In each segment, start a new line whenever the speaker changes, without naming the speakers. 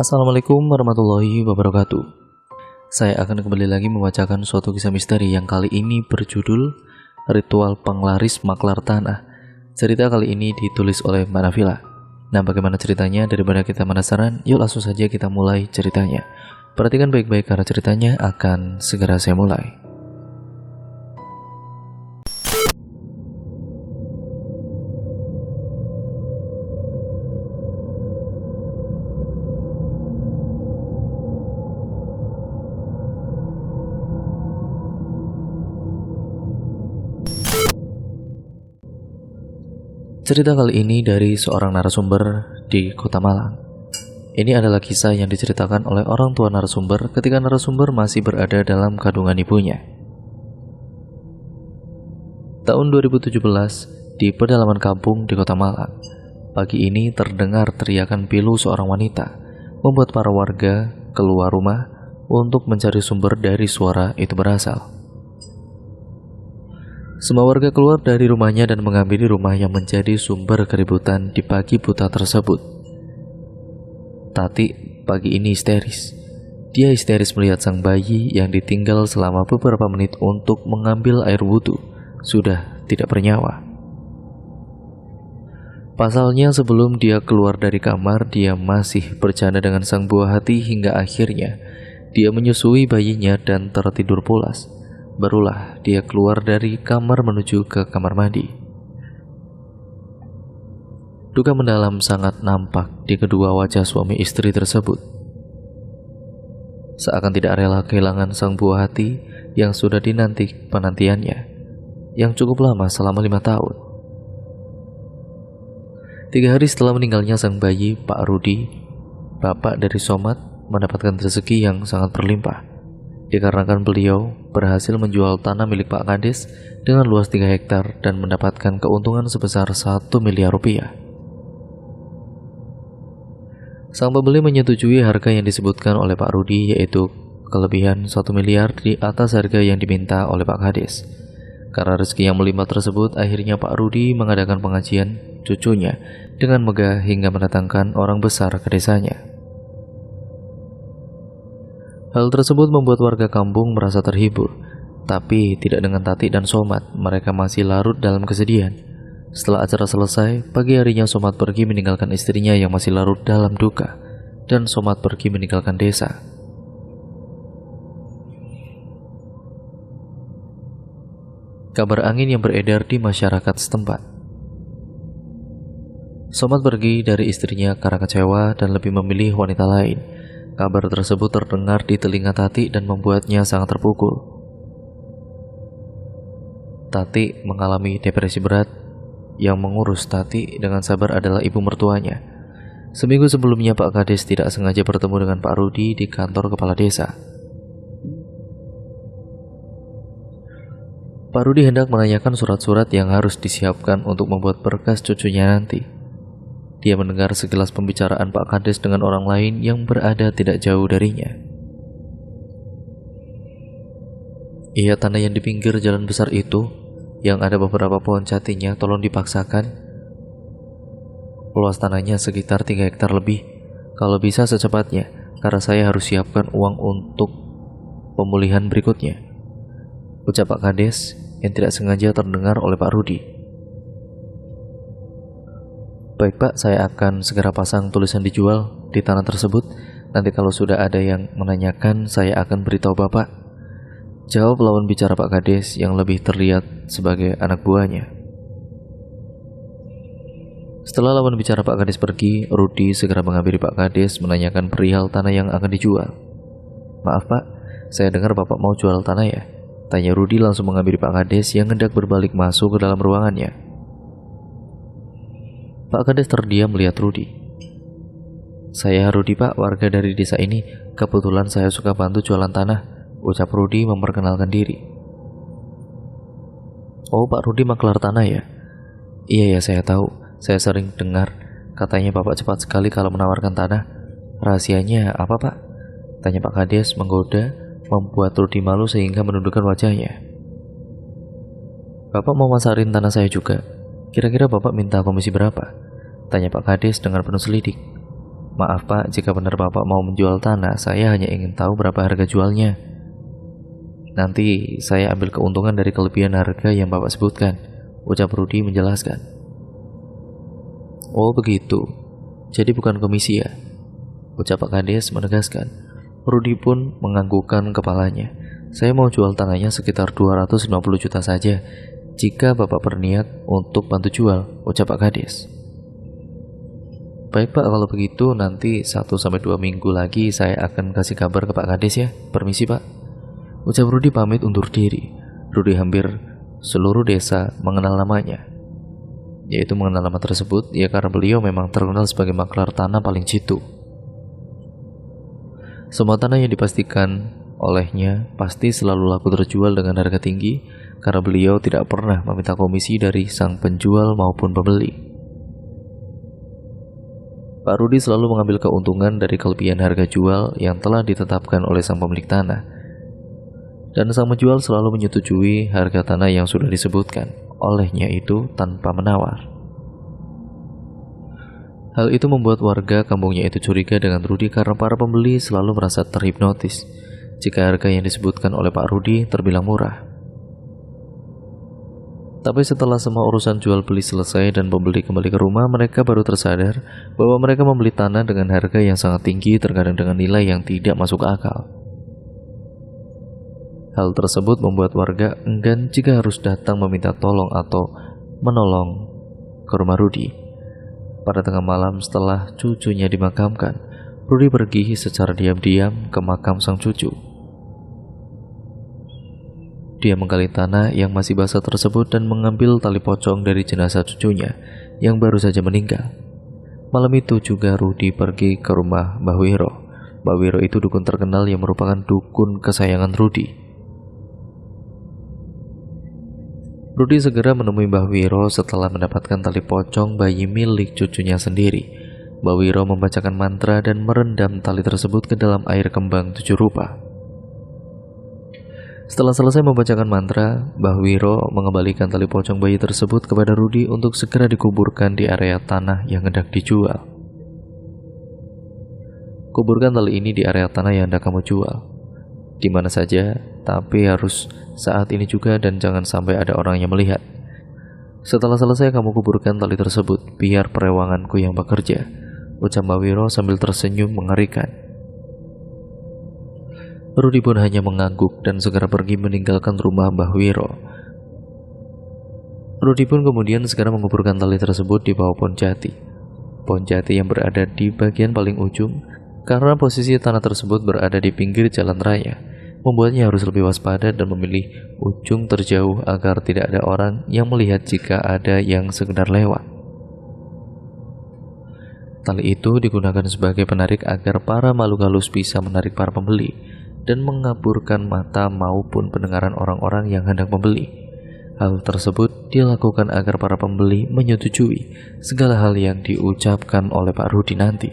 Assalamualaikum warahmatullahi wabarakatuh. Saya akan kembali lagi membacakan suatu kisah misteri yang kali ini berjudul Ritual Penglaris Maklar Tanah. Cerita kali ini ditulis oleh Mbak Nafila. Nah, bagaimana ceritanya? Daripada kita penasaran, yuk langsung saja kita mulai ceritanya. Perhatikan baik-baik karena ceritanya akan segera saya mulai. Cerita kali ini dari seorang narasumber di Kota Malang. Ini adalah kisah yang diceritakan oleh orang tua narasumber ketika narasumber masih berada dalam kandungan ibunya. Tahun 2017, di pedalaman kampung di Kota Malang, pagi ini terdengar teriakan pilu seorang wanita, membuat para warga keluar rumah untuk mencari sumber dari suara itu berasal. Semua warga keluar dari rumahnya dan menghampiri rumah yang menjadi sumber keributan di pagi buta tersebut. Tati pagi ini histeris. Dia histeris melihat sang bayi yang ditinggal selama beberapa menit untuk mengambil air wudhu sudah tidak bernyawa. Pasalnya sebelum dia keluar dari kamar, dia masih bercanda dengan sang buah hati hingga akhirnya dia menyusui bayinya dan tertidur pulas. Barulah dia keluar dari kamar menuju ke kamar mandi. Duka mendalam sangat nampak di kedua wajah suami istri tersebut. Seakan tidak rela kehilangan sang buah hati yang sudah dinanti penantiannya, yang cukup lama selama 5 tahun. 3 hari setelah meninggalnya sang bayi, Pak Rudi, bapak dari Somad, mendapatkan rezeki yang sangat berlimpah. Dikarenakan beliau berhasil menjual tanah milik Pak Kades dengan luas 3 hektar dan mendapatkan keuntungan sebesar 1 miliar rupiah. Sang pembeli menyetujui harga yang disebutkan oleh Pak Rudi, yaitu kelebihan 1 miliar di atas harga yang diminta oleh Pak Kades. Karena rezeki yang melimpah tersebut, akhirnya Pak Rudi mengadakan pengajian cucunya dengan megah hingga mendatangkan orang besar ke desanya. Hal tersebut membuat warga kampung merasa terhibur, tapi tidak dengan Tati dan Somad. Mereka masih larut dalam kesedihan. Setelah acara selesai, pagi harinya Somad pergi meninggalkan istrinya yang masih larut dalam duka, dan Somad pergi meninggalkan desa. Kabar angin yang beredar di masyarakat setempat. Somad pergi dari istrinya karena kecewa dan lebih memilih wanita lain. Kabar tersebut terdengar di telinga Tati dan membuatnya sangat terpukul. Tati mengalami depresi berat. Yang mengurus Tati dengan sabar adalah ibu mertuanya. Seminggu sebelumnya Pak Kades tidak sengaja bertemu dengan Pak Rudi di kantor kepala desa. Pak Rudi hendak menanyakan surat-surat yang harus disiapkan untuk membuat berkas cucunya nanti. Dia mendengar sekilas pembicaraan Pak Kades dengan orang lain yang berada tidak jauh darinya. Iya, tanah yang di pinggir jalan besar itu, yang ada beberapa pohon jatinya, tolong dipaksakan. Luas tanahnya sekitar 3 hektar lebih. Kalau bisa secepatnya, karena saya harus siapkan uang untuk pemulihan berikutnya, ucap Pak Kades yang tidak sengaja terdengar oleh Pak Rudi. Baik Pak, saya akan segera pasang tulisan dijual di tanah tersebut. Nanti kalau sudah ada yang menanyakan, saya akan beritahu Bapak, jawab lawan bicara Pak Kades yang lebih terlihat sebagai anak buahnya. Setelah lawan bicara Pak Kades pergi, Rudi segera menghampiri Pak Kades menanyakan perihal tanah yang akan dijual. Maaf Pak, saya dengar Bapak mau jual tanah ya? Tanya Rudi langsung menghampiri Pak Kades yang hendak berbalik masuk ke dalam ruangannya. Pak Kades terdiam melihat Rudi. Saya Rudi Pak, warga dari desa ini. Kebetulan saya suka bantu jualan tanah, ucap Rudi memperkenalkan diri. Oh, Pak Rudi maklar tanah ya? Iya ya, saya tahu. Saya sering dengar katanya Bapak cepat sekali kalau menawarkan tanah. Rahasianya apa Pak? Tanya Pak Kades menggoda, membuat Rudi malu sehingga menundukkan wajahnya. Bapak mau masarin tanah saya juga. Kira-kira Bapak minta komisi berapa? Tanya Pak Kades dengan penuh selidik. Maaf Pak, jika benar Bapak mau menjual tanah, saya hanya ingin tahu berapa harga jualnya. Nanti saya ambil keuntungan dari kelebihan harga yang Bapak sebutkan, ucap Rudi menjelaskan. Oh begitu, jadi bukan komisi ya, ucap Pak Kades menegaskan. Rudi pun menganggukkan kepalanya. Saya mau jual tanahnya sekitar 250 juta saja, jika Bapak berniat untuk bantu jual, ucap Pak Kades. Baik Pak, kalau begitu nanti 1-2 minggu lagi saya akan kasih kabar ke Pak Kades ya. Permisi Pak, ucap Rudi pamit undur diri. Rudi hampir seluruh desa mengenal namanya, yaitu mengenal nama tersebut ya karena beliau memang terkenal sebagai maklar tanah paling jitu. Semua tanah yang dipastikan olehnya pasti selalu laku terjual dengan harga tinggi karena beliau tidak pernah meminta komisi dari sang penjual maupun pembeli. Pak Rudi selalu mengambil keuntungan dari kelebihan harga jual yang telah ditetapkan oleh sang pemilik tanah, dan sang penjual selalu menyetujui harga tanah yang sudah disebutkan olehnya itu tanpa menawar. Hal itu membuat warga kampungnya itu curiga dengan Rudi karena para pembeli selalu merasa terhipnotis jika harga yang disebutkan oleh Pak Rudi terbilang murah. Tapi setelah semua urusan jual beli selesai dan pembeli kembali ke rumah, mereka baru tersadar bahwa mereka membeli tanah dengan harga yang sangat tinggi, terkadang dengan nilai yang tidak masuk akal. Hal tersebut membuat warga enggan jika harus datang meminta tolong atau menolong ke rumah Rudi. Pada tengah malam setelah cucunya dimakamkan, Rudi pergi secara diam-diam ke makam sang cucu. Dia menggali tanah yang masih basah tersebut dan mengambil tali pocong dari jenazah cucunya yang baru saja meninggal. Malam itu juga Rudi pergi ke rumah Mbah Wiro. Mbah Wiro itu dukun terkenal yang merupakan dukun kesayangan Rudi. Rudi segera menemui Mbah Wiro setelah mendapatkan tali pocong bayi milik cucunya sendiri. Mbah Wiro membacakan mantra dan merendam tali tersebut ke dalam air kembang 7 rupa. Setelah selesai membacakan mantra, Mbah Wiro mengembalikan tali pocong bayi tersebut kepada Rudi untuk segera dikuburkan di area tanah yang hendak dijual. Kuburkan tali ini di area tanah yang hendak kamu jual, di mana saja, tapi harus saat ini juga dan jangan sampai ada orang yang melihat. Setelah selesai kamu kuburkan tali tersebut, biar perewanganku yang bekerja, ucap Mbah Wiro sambil tersenyum mengerikan. Rudi pun hanya mengangguk dan segera pergi meninggalkan rumah Mbah Wiro. Rudi pun kemudian segera menguburkan tali tersebut di bawah pohon jati. Pohon jati yang berada di bagian paling ujung, karena posisi tanah tersebut berada di pinggir jalan raya, membuatnya harus lebih waspada dan memilih ujung terjauh agar tidak ada orang yang melihat jika ada yang sekedar lewat. Tali itu digunakan sebagai penarik agar para makhluk halus bisa menarik para pembeli dan mengaburkan mata maupun pendengaran orang-orang yang hendak membeli. Hal tersebut dilakukan agar para pembeli menyetujui segala hal yang diucapkan oleh Pak Rudi nanti.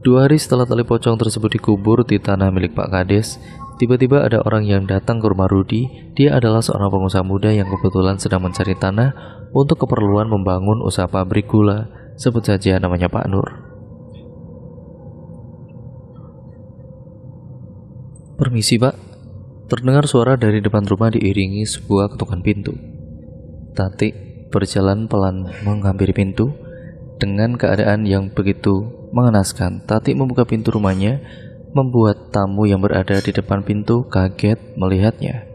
2 hari setelah tali pocong tersebut dikubur di tanah milik Pak Kades, tiba-tiba ada orang yang datang ke rumah Rudi. Dia adalah seorang pengusaha muda yang kebetulan sedang mencari tanah untuk keperluan membangun usaha pabrik gula. Sebut saja namanya Pak Nur. Permisi Pak, terdengar suara dari depan rumah diiringi sebuah ketukan pintu. Tati berjalan pelan menghampiri pintu. Dengan keadaan yang begitu mengenaskan, Tati membuka pintu rumahnya, membuat tamu yang berada di depan pintu kaget melihatnya.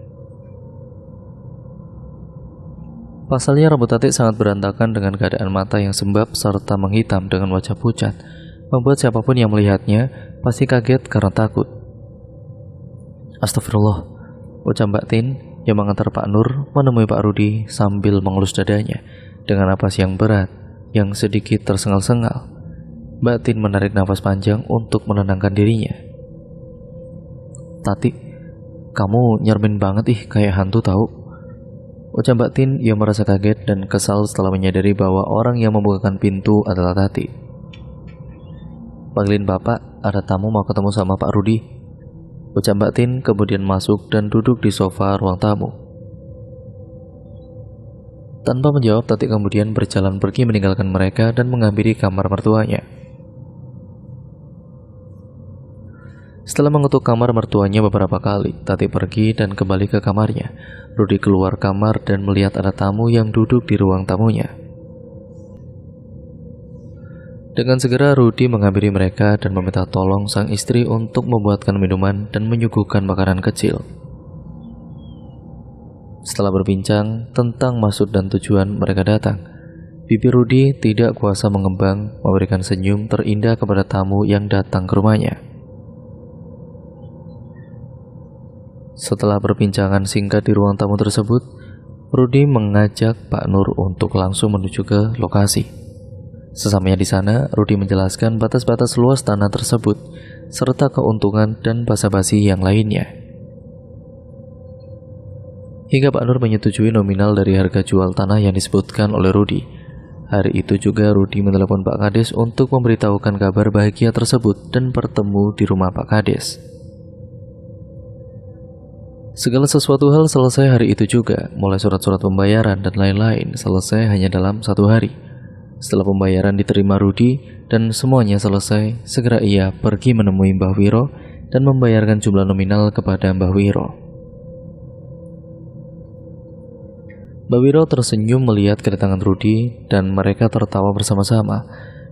Pasalnya rambut Tati sangat berantakan dengan keadaan mata yang sembab serta menghitam dengan wajah pucat, membuat siapapun yang melihatnya pasti kaget karena takut. Astagfirullah, ucap Mbak Tin yang mengantar Pak Nur menemui Pak Rudi sambil mengelus dadanya dengan napas yang berat yang sedikit tersengal-sengal. Mbak Tin menarik nafas panjang untuk menenangkan dirinya. Tati, kamu nyermin banget kayak hantu tahu, ucap Mbak Tin yang merasa kaget dan kesal setelah menyadari bahwa orang yang membukakan pintu adalah Tati. Panggilin Bapak, ada tamu mau ketemu sama Pak Rudi, ucap Mbak Tin kemudian masuk dan duduk di sofa ruang tamu. Tanpa menjawab, Tati kemudian berjalan pergi meninggalkan mereka dan menghampiri kamar mertuanya. Setelah mengetuk kamar mertuanya beberapa kali, Tati pergi dan kembali ke kamarnya. Rudy keluar kamar dan melihat ada tamu yang duduk di ruang tamunya. Dengan segera Rudy menghampiri mereka dan meminta tolong sang istri untuk membuatkan minuman dan menyuguhkan makanan kecil. Setelah berbincang tentang maksud dan tujuan mereka datang, bibir Rudy tidak kuasa mengembang, memberikan senyum terindah kepada tamu yang datang ke rumahnya. Setelah perbincangan singkat di ruang tamu tersebut, Rudy mengajak Pak Nur untuk langsung menuju ke lokasi. Sesampainya di sana, Rudy menjelaskan batas-batas luas tanah tersebut serta keuntungan dan basa-basi yang lainnya. Hingga Pak Nur menyetujui nominal dari harga jual tanah yang disebutkan oleh Rudy. Hari itu juga Rudy menelepon Pak Kades untuk memberitahukan kabar bahagia tersebut dan bertemu di rumah Pak Kades. Segala sesuatu hal selesai hari itu juga, mulai surat-surat pembayaran dan lain-lain selesai hanya dalam 1 hari. Setelah pembayaran diterima Rudy dan semuanya selesai, segera ia pergi menemui Mbah Wiro dan membayarkan jumlah nominal kepada Mbah Wiro. Mbah Wiro tersenyum melihat kedatangan Rudy dan mereka tertawa bersama-sama.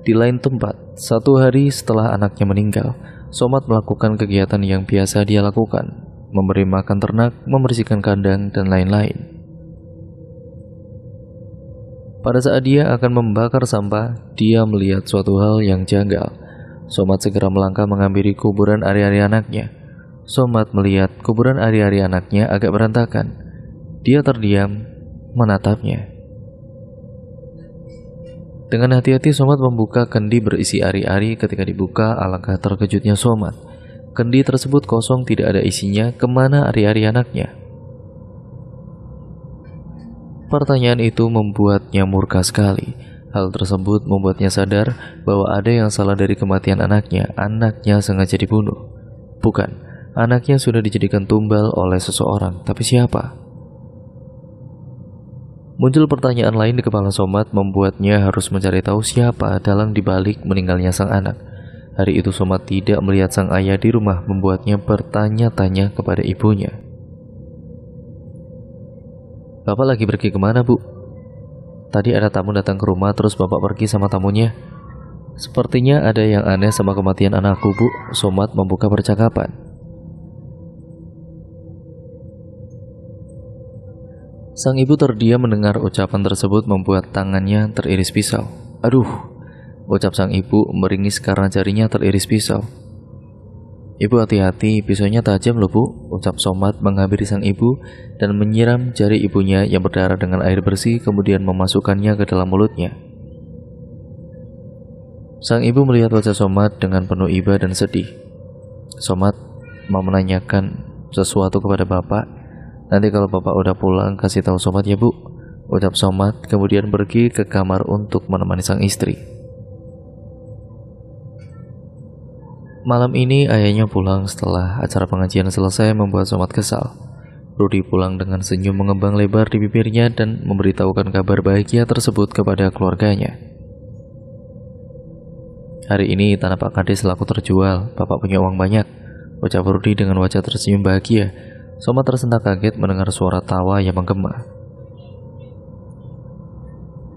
Di lain tempat, 1 hari setelah anaknya meninggal, Somad melakukan kegiatan yang biasa dia lakukan, memberi makan ternak, membersihkan kandang, dan lain-lain. Pada saat dia akan membakar sampah, dia melihat suatu hal yang janggal. Somad segera melangkah menghampiri kuburan ari-ari anaknya. Somad melihat kuburan ari-ari anaknya agak berantakan. Dia terdiam menatapnya. Dengan hati-hati Somad membuka kendi berisi ari-ari. Ketika dibuka, alangkah terkejutnya Somad. Kendi tersebut kosong, tidak ada isinya. Kemana ari-ari anaknya? Pertanyaan itu membuatnya murka sekali. Hal tersebut membuatnya sadar bahwa ada yang salah dari kematian anaknya. Anaknya sengaja dibunuh. Bukan, anaknya sudah dijadikan tumbal oleh seseorang. Tapi siapa? Muncul pertanyaan lain di kepala Somad, membuatnya harus mencari tahu siapa dalang dibalik meninggalnya sang anak. Hari itu Somad tidak melihat sang ayah di rumah, membuatnya bertanya-tanya kepada ibunya. "Bapak lagi pergi kemana, Bu?" "Tadi ada tamu datang ke rumah, terus Bapak pergi sama tamunya." "Sepertinya ada yang aneh sama kematian anakku, Bu." Somad membuka percakapan. Sang ibu terdiam mendengar ucapan tersebut, membuat tangannya teriris pisau. "Aduh," ucap sang ibu meringis karena jarinya teriris pisau. "Ibu hati-hati, pisaunya tajam loh, Bu," ucap Somad menghampiri sang ibu dan menyiram jari ibunya yang berdarah dengan air bersih, kemudian memasukkannya ke dalam mulutnya. Sang ibu melihat wajah Somad dengan penuh iba dan sedih. "Somad mau menanyakan sesuatu kepada Bapak. Nanti kalau Bapak udah pulang kasih tahu Somad ya, Bu," ucap Somad, kemudian pergi ke kamar untuk menemani sang istri. Malam ini ayahnya pulang setelah acara pengajian selesai, membuat Somad kesal. Rudy pulang dengan senyum mengembang lebar di bibirnya dan memberitahukan kabar bahagia tersebut kepada keluarganya. "Hari ini tanah Pak Kades laku terjual, Bapak punya uang banyak," ucap Rudy dengan wajah tersenyum bahagia. Somad tersentak kaget mendengar suara tawa yang menggema.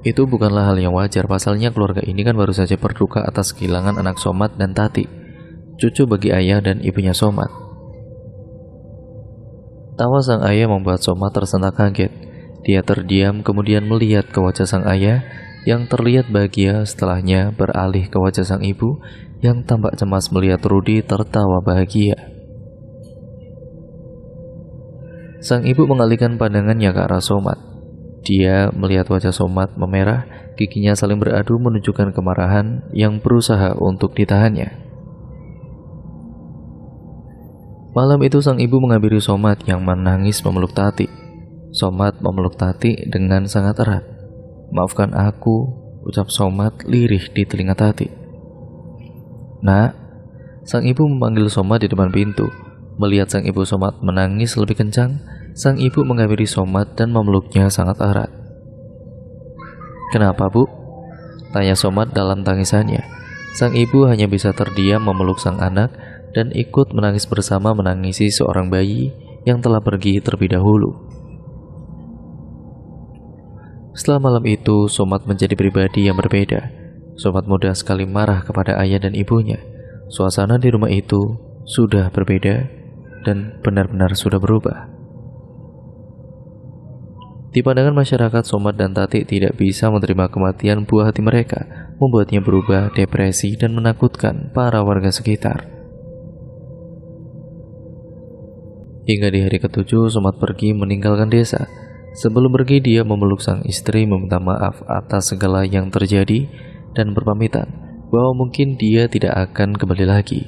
Itu bukanlah hal yang wajar, pasalnya keluarga ini kan baru saja berduka atas kehilangan anak Somad dan Tati, cucu bagi ayah dan ibunya Somad. Tawa sang ayah membuat Somad tersentak kaget. Dia terdiam kemudian melihat ke wajah sang ayah yang terlihat bahagia, setelahnya beralih ke wajah sang ibu yang tampak cemas melihat Rudy tertawa bahagia. Sang ibu mengalihkan pandangannya ke arah Somad. Dia melihat wajah Somad memerah, giginya saling beradu menunjukkan kemarahan yang berusaha untuk ditahannya. Malam itu sang ibu menghampiri Somad yang menangis memeluk Tati. Somad memeluk Tati dengan sangat erat. "Maafkan aku," ucap Somad lirih di telinga Tati. "Nak," sang ibu memanggil Somad di depan pintu. Melihat sang ibu Somad menangis lebih kencang, sang ibu menghampiri Somad dan memeluknya sangat erat. "Kenapa, Bu?" tanya Somad dalam tangisannya. Sang ibu hanya bisa terdiam memeluk sang anak dan ikut menangis bersama menangisi seorang bayi yang telah pergi terlebih dahulu. Setelah malam itu, Somad menjadi pribadi yang berbeda. Somad mudah sekali marah kepada ayah dan ibunya. Suasana di rumah itu sudah berbeda dan benar-benar sudah berubah. Di pandangan masyarakat, Somad dan Tati tidak bisa menerima kematian buah hati mereka, membuatnya berubah, depresi, dan menakutkan para warga sekitar. Hingga di hari ke-7, Somad pergi meninggalkan desa. Sebelum pergi, dia memeluk sang istri, meminta maaf atas segala yang terjadi, dan berpamitan bahwa mungkin dia tidak akan kembali lagi.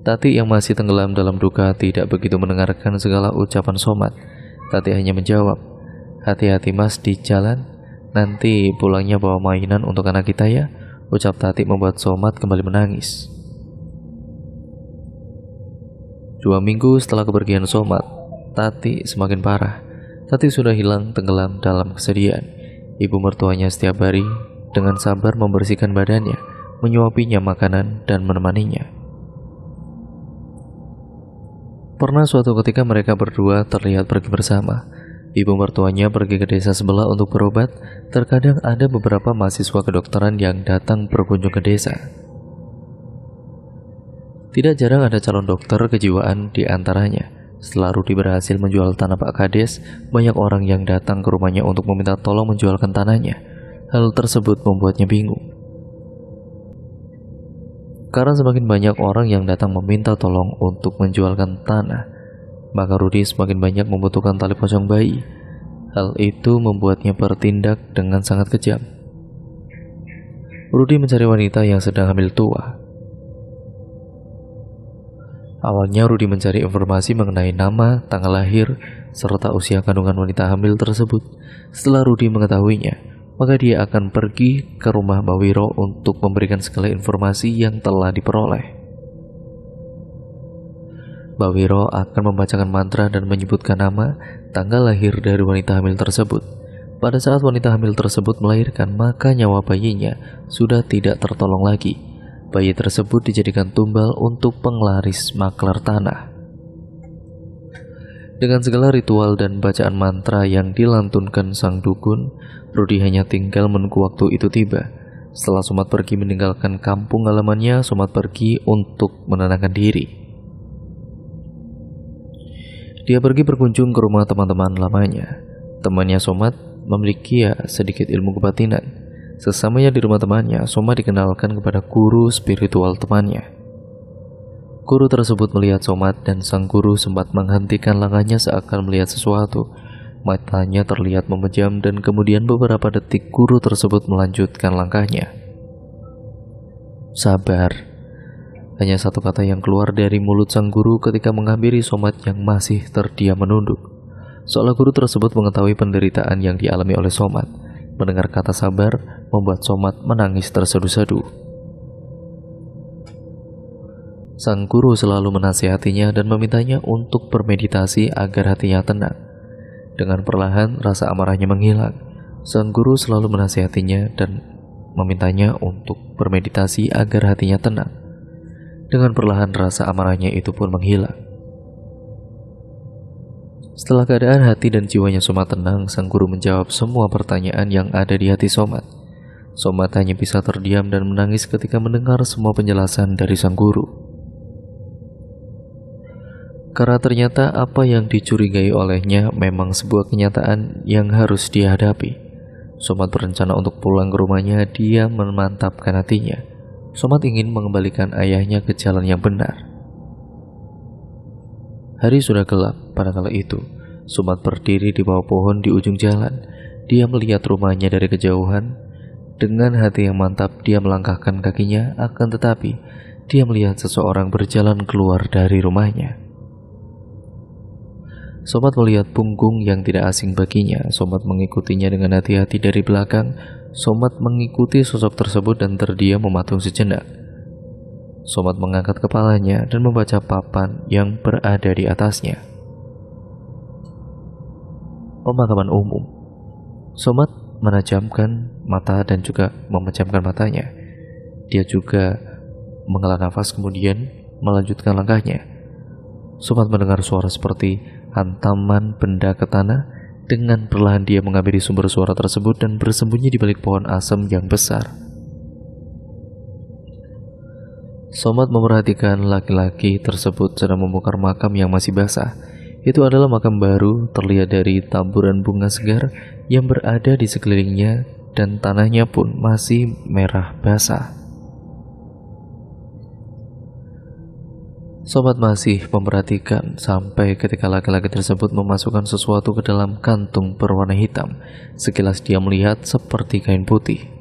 Tati yang masih tenggelam dalam duka tidak begitu mendengarkan segala ucapan Somad. Tati hanya menjawab, "Hati-hati Mas di jalan, nanti pulangnya bawa mainan untuk anak kita ya," ucap Tati membuat Somad kembali menangis. 2 minggu setelah kepergian Somad, Tati semakin parah. Tati sudah hilang tenggelam dalam kesedihan. Ibu mertuanya setiap hari dengan sabar membersihkan badannya, menyuapinya makanan, dan menemaninya. Pernah suatu ketika mereka berdua terlihat pergi bersama. Ibu mertuanya pergi ke desa sebelah untuk berobat. Terkadang ada beberapa mahasiswa kedokteran yang datang berkunjung ke desa. Tidak jarang ada calon dokter kejiwaan di antaranya. Setelah Rudi berhasil menjual tanah Pak Kades, banyak orang yang datang ke rumahnya untuk meminta tolong menjualkan tanahnya. Hal tersebut membuatnya bingung. Karena semakin banyak orang yang datang meminta tolong untuk menjualkan tanah, maka Rudi semakin banyak membutuhkan tali pocong bayi. Hal itu membuatnya bertindak dengan sangat kejam. Rudi mencari wanita yang sedang hamil tua. Awalnya Rudi mencari informasi mengenai nama, tanggal lahir, serta usia kandungan wanita hamil tersebut. Setelah Rudi mengetahuinya, maka dia akan pergi ke rumah Mbak Wiro untuk memberikan segala informasi yang telah diperoleh. Mbak Wiro akan membacakan mantra dan menyebutkan nama, tanggal lahir dari wanita hamil tersebut. Pada saat wanita hamil tersebut melahirkan, maka nyawa bayinya sudah tidak tertolong lagi. Bayi tersebut dijadikan tumbal untuk penglaris maklar tanah. Dengan segala ritual dan bacaan mantra yang dilantunkan sang dukun, Rudi hanya tinggal menunggu waktu itu tiba. Setelah Somad pergi meninggalkan kampung halamannya, Somad pergi untuk menenangkan diri. Dia pergi berkunjung ke rumah teman-teman lamanya. Temannya Somad memiliki sedikit ilmu kebatinan. Sesamanya di rumah temannya, Somad dikenalkan kepada guru spiritual temannya. Guru tersebut melihat Somad dan sang guru sempat menghentikan langkahnya seakan melihat sesuatu. Matanya terlihat memejam dan kemudian beberapa detik guru tersebut melanjutkan langkahnya. "Sabar." Hanya satu kata yang keluar dari mulut sang guru ketika menghampiri Somad yang masih terdiam menunduk. Seolah guru tersebut mengetahui penderitaan yang dialami oleh Somad. Mendengar kata sabar membuat Somad menangis terseduh-seduh. Sang guru selalu menasihatinya dan memintanya untuk bermeditasi agar hatinya tenang. Dengan perlahan rasa amarahnya menghilang. Sang guru selalu menasihatinya dan memintanya untuk bermeditasi agar hatinya tenang. Dengan perlahan rasa amarahnya itu pun menghilang. Setelah keadaan hati dan jiwanya Somad tenang, sang guru menjawab semua pertanyaan yang ada di hati Somad. Somad hanya bisa terdiam dan menangis ketika mendengar semua penjelasan dari sang guru. Karena ternyata apa yang dicurigai olehnya memang sebuah kenyataan yang harus dihadapi. Somad berencana untuk pulang ke rumahnya. Dia memantapkan hatinya. Somad ingin mengembalikan ayahnya ke jalan yang benar. Hari sudah gelap pada kala itu. Somad berdiri di bawah pohon di ujung jalan. Dia melihat rumahnya dari kejauhan. Dengan hati yang mantap dia melangkahkan kakinya, akan tetapi dia melihat seseorang berjalan keluar dari rumahnya. Somad melihat punggung yang tidak asing baginya. Somad mengikutinya dengan hati-hati dari belakang. Somad mengikuti sosok tersebut dan terdiam mematung sejenak. Somad mengangkat kepalanya dan membaca papan yang berada di atasnya. Pemakaman umum. Somat menajamkan mata dan juga memejamkan matanya. Dia juga menghela nafas kemudian melanjutkan langkahnya. Somat mendengar suara seperti hantaman benda ke tanah. Dengan perlahan dia menghampiri sumber suara tersebut dan bersembunyi di balik pohon asem yang besar. Somat memperhatikan laki-laki tersebut sedang membongkar makam yang masih basah. Itu adalah makam baru, terlihat dari taburan bunga segar yang berada di sekelilingnya dan tanahnya pun masih merah basah. Sobat masih memperhatikan sampai ketika laki-laki tersebut memasukkan sesuatu ke dalam kantung berwarna hitam. Sekilas dia melihat seperti kain putih.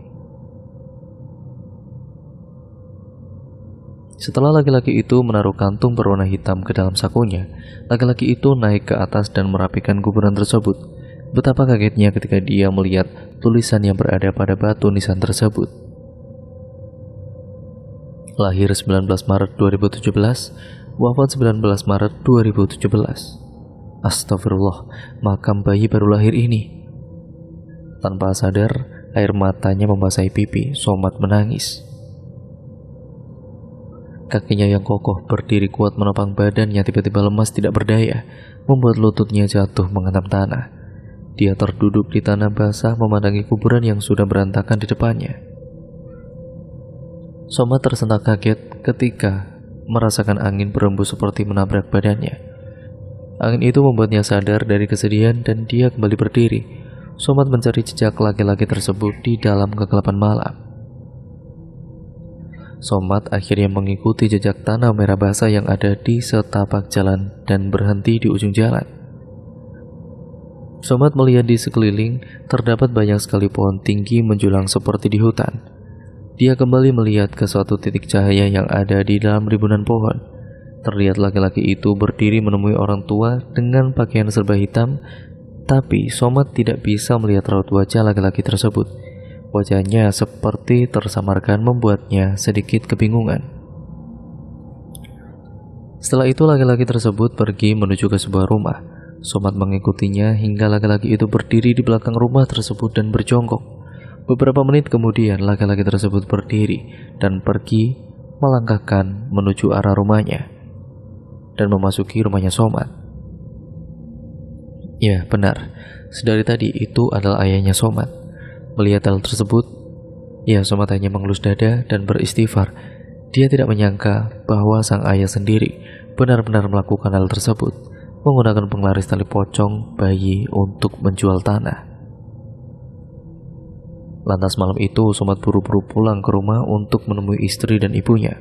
Setelah laki-laki itu menaruh kantung berwarna hitam ke dalam sakunya, laki-laki itu naik ke atas dan merapikan kuburan tersebut. Betapa kagetnya ketika dia melihat tulisan yang berada pada batu nisan tersebut. Lahir 19 Maret 2017, wafat 19 Maret 2017. Astagfirullah, makam bayi baru lahir ini. Tanpa sadar, air matanya membasahi pipi. Somat menangis. Kakinya yang kokoh berdiri kuat menopang badannya tiba-tiba lemas tidak berdaya, membuat lututnya jatuh menghantam tanah. Dia terduduk di tanah basah memandangi kuburan yang sudah berantakan di depannya. Somat tersentak kaget ketika merasakan angin berembus seperti menabrak badannya. Angin itu membuatnya sadar dari kesedihan dan dia kembali berdiri. Somat mencari jejak laki-laki tersebut di dalam kegelapan malam. Somat akhirnya mengikuti jejak tanah merah basah yang ada di setapak jalan dan berhenti di ujung jalan. Somat melihat di sekeliling terdapat banyak sekali pohon tinggi menjulang seperti di hutan. Dia kembali melihat ke suatu titik cahaya yang ada di dalam ribunan pohon. Terlihat laki-laki itu berdiri menemui orang tua dengan pakaian serba hitam, tapi Somat tidak bisa melihat raut wajah laki-laki tersebut. Wajahnya seperti tersamarkan membuatnya sedikit kebingungan. Setelah itu laki-laki tersebut pergi menuju ke sebuah rumah. Somat mengikutinya hingga laki-laki itu berdiri di belakang rumah tersebut dan berjongkok. Beberapa menit kemudian laki-laki tersebut berdiri dan pergi melangkahkan menuju arah rumahnya dan memasuki rumahnya Somat. Ya benar, sedari tadi itu adalah ayahnya Somat. Melihat hal tersebut, ya Somat hanya mengelus dada dan beristighfar. Dia tidak menyangka bahwa sang ayah sendiri benar-benar melakukan hal tersebut, menggunakan penglaris tali pocong bayi untuk menjual tanah. Lantas malam itu Somat buru-buru pulang ke rumah untuk menemui istri dan ibunya.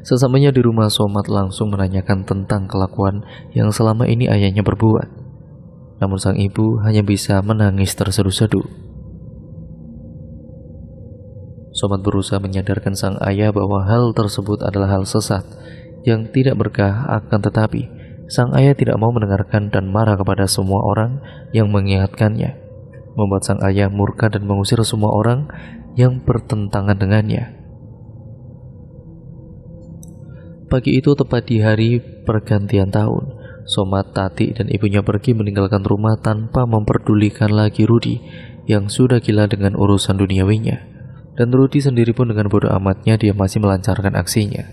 Sesamanya di rumah, Somat langsung menanyakan tentang kelakuan yang selama ini ayahnya berbuat. Namun sang ibu hanya bisa menangis terseduh-seduh. Somat berusaha menyadarkan sang ayah bahwa hal tersebut adalah hal sesat yang tidak berkah, akan tetapi sang ayah tidak mau mendengarkan dan marah kepada semua orang yang mengingatkannya, membuat sang ayah murka dan mengusir semua orang yang bertentangan dengannya. Pagi itu tepat di hari pergantian tahun, Somat, Tati, dan ibunya pergi meninggalkan rumah tanpa memperdulikan lagi Rudi yang sudah gila dengan urusan duniawinya. Dan Rudi sendiri pun dengan bodoh amatnya dia masih melancarkan aksinya.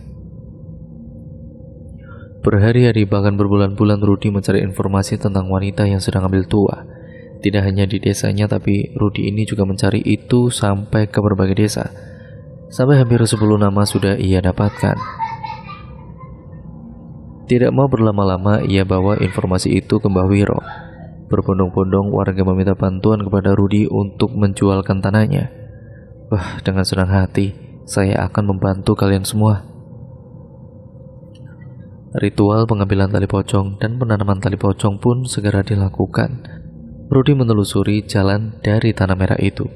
Berhari-hari bahkan berbulan-bulan Rudi mencari informasi tentang wanita yang sedang ambil tua. Tidak hanya di desanya, tapi Rudi ini juga mencari itu sampai ke berbagai desa. Sampai hampir 10 nama sudah ia dapatkan. Tidak mau berlama-lama, ia bawa informasi itu ke Mbah Wiro. Berbondong-bondong warga meminta bantuan kepada Rudi untuk menjualkan tanahnya. Wah, dengan senang hati, saya akan membantu kalian semua. Ritual pengambilan tali pocong dan penanaman tali pocong pun segera dilakukan. Rudi menelusuri jalan dari tanah merah itu.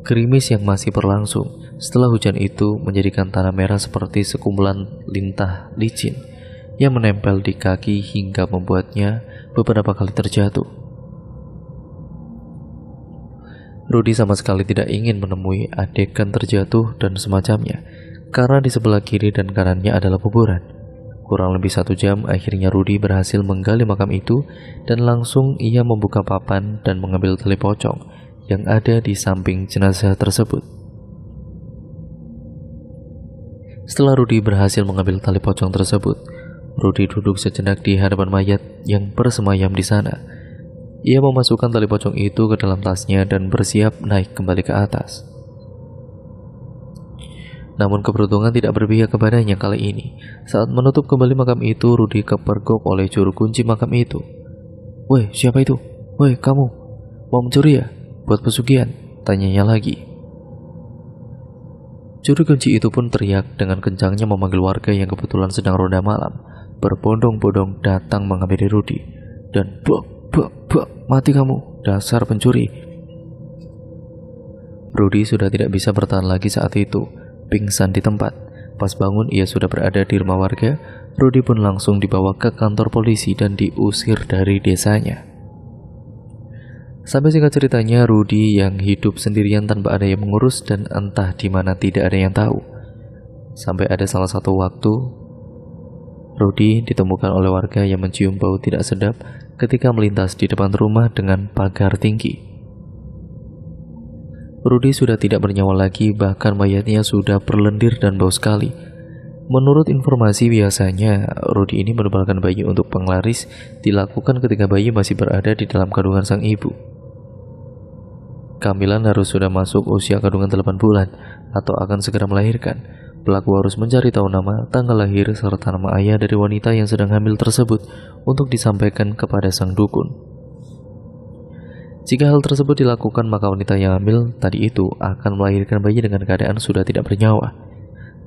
Gerimis yang masih berlangsung setelah hujan itu menjadikan tanah merah seperti sekumpulan lintah licin yang menempel di kaki hingga membuatnya beberapa kali terjatuh. Rudi sama sekali tidak ingin menemui adegan terjatuh dan semacamnya, karena di sebelah kiri dan kanannya adalah kuburan. Kurang lebih 1 jam, akhirnya Rudy berhasil menggali makam itu dan langsung ia membuka papan dan mengambil tali pocong yang ada di samping jenazah tersebut. Setelah Rudy berhasil mengambil tali pocong tersebut, Rudy duduk sejenak di hadapan mayat yang bersemayam di sana. Ia memasukkan tali pocong itu ke dalam tasnya dan bersiap naik kembali ke atas. Namun keberuntungan tidak berpihak kepadanya kali ini. Saat menutup kembali makam itu, Rudy kepergok oleh juru kunci makam itu. "Woi, siapa itu? Woi, kamu mau mencuri ya? Buat pesugihan?" tanyanya lagi. Juru kunci itu pun teriak dengan kencangnya memanggil warga yang kebetulan sedang ronda malam, berbondong-bondong datang menghampiri Rudy. Dan mati kamu, dasar pencuri. Rudy sudah tidak bisa bertahan lagi saat itu, pingsan di tempat. Pas bangun ia sudah berada di rumah warga. Rudy pun langsung dibawa ke kantor polisi dan diusir dari desanya. Sampai singkat ceritanya, Rudy yang hidup sendirian tanpa ada yang mengurus dan entah di mana tidak ada yang tahu. Sampai ada salah satu waktu, Rudy ditemukan oleh warga yang mencium bau tidak sedap ketika melintas di depan rumah dengan pagar tinggi. Rudy sudah tidak bernyawa lagi, bahkan mayatnya sudah berlendir dan bau sekali. Menurut informasi biasanya, Rudy ini menebalkan bayi untuk penglaris dilakukan ketika bayi masih berada di dalam kandungan sang ibu. Kehamilan harus sudah masuk usia kandungan 8 bulan atau akan segera melahirkan. Pelaku harus mencari tahu nama, tanggal lahir, serta nama ayah dari wanita yang sedang hamil tersebut untuk disampaikan kepada sang dukun. Jika hal tersebut dilakukan, maka wanita yang hamil tadi itu akan melahirkan bayi dengan keadaan sudah tidak bernyawa.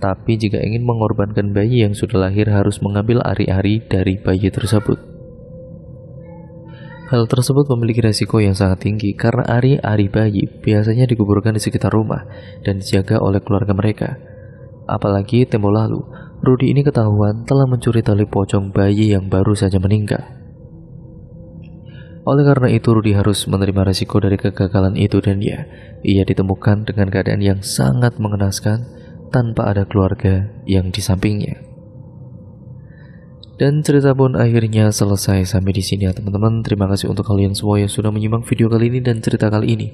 Tapi jika ingin mengorbankan bayi yang sudah lahir, harus mengambil ari-ari dari bayi tersebut. Hal tersebut memiliki resiko yang sangat tinggi karena ari-ari bayi biasanya dikuburkan di sekitar rumah dan dijaga oleh keluarga mereka. Apalagi tempo lalu, Rudy ini ketahuan telah mencuri tali pocong bayi yang baru saja meninggal. Oleh karena itu, Rudy harus menerima resiko dari kegagalan itu dan ia ditemukan dengan keadaan yang sangat mengenaskan tanpa ada keluarga yang di sampingnya. Dan cerita pun akhirnya selesai sampai di sini ya teman-teman. Terima kasih untuk kalian semua yang sudah menyimak video kali ini dan cerita kali ini.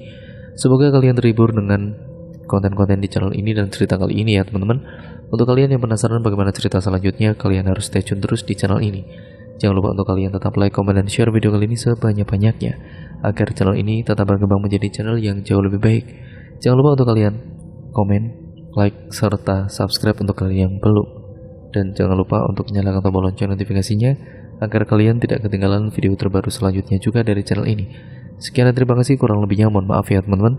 Semoga kalian terhibur dengan konten-konten di channel ini dan cerita kali ini ya teman-teman. Untuk kalian yang penasaran bagaimana cerita selanjutnya, kalian harus stay tune terus di channel ini. Jangan lupa untuk kalian tetap like, komen, dan share video kali ini sebanyak-banyaknya agar channel ini tetap berkembang menjadi channel yang jauh lebih baik. Jangan lupa untuk kalian komen, like, serta subscribe untuk kalian yang belum. Dan jangan lupa untuk nyalakan tombol lonceng notifikasinya agar kalian tidak ketinggalan video terbaru selanjutnya juga dari channel ini. Sekian dan terima kasih, kurang lebihnya mohon maaf ya teman-teman.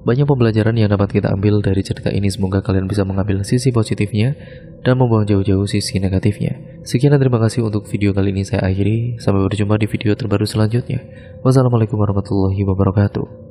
Banyak pembelajaran yang dapat kita ambil dari cerita ini. Semoga kalian bisa mengambil sisi positifnya dan membuang jauh-jauh sisi negatifnya. Sekian dan terima kasih untuk video kali ini saya akhiri. Sampai berjumpa di video terbaru selanjutnya. Wassalamualaikum warahmatullahi wabarakatuh.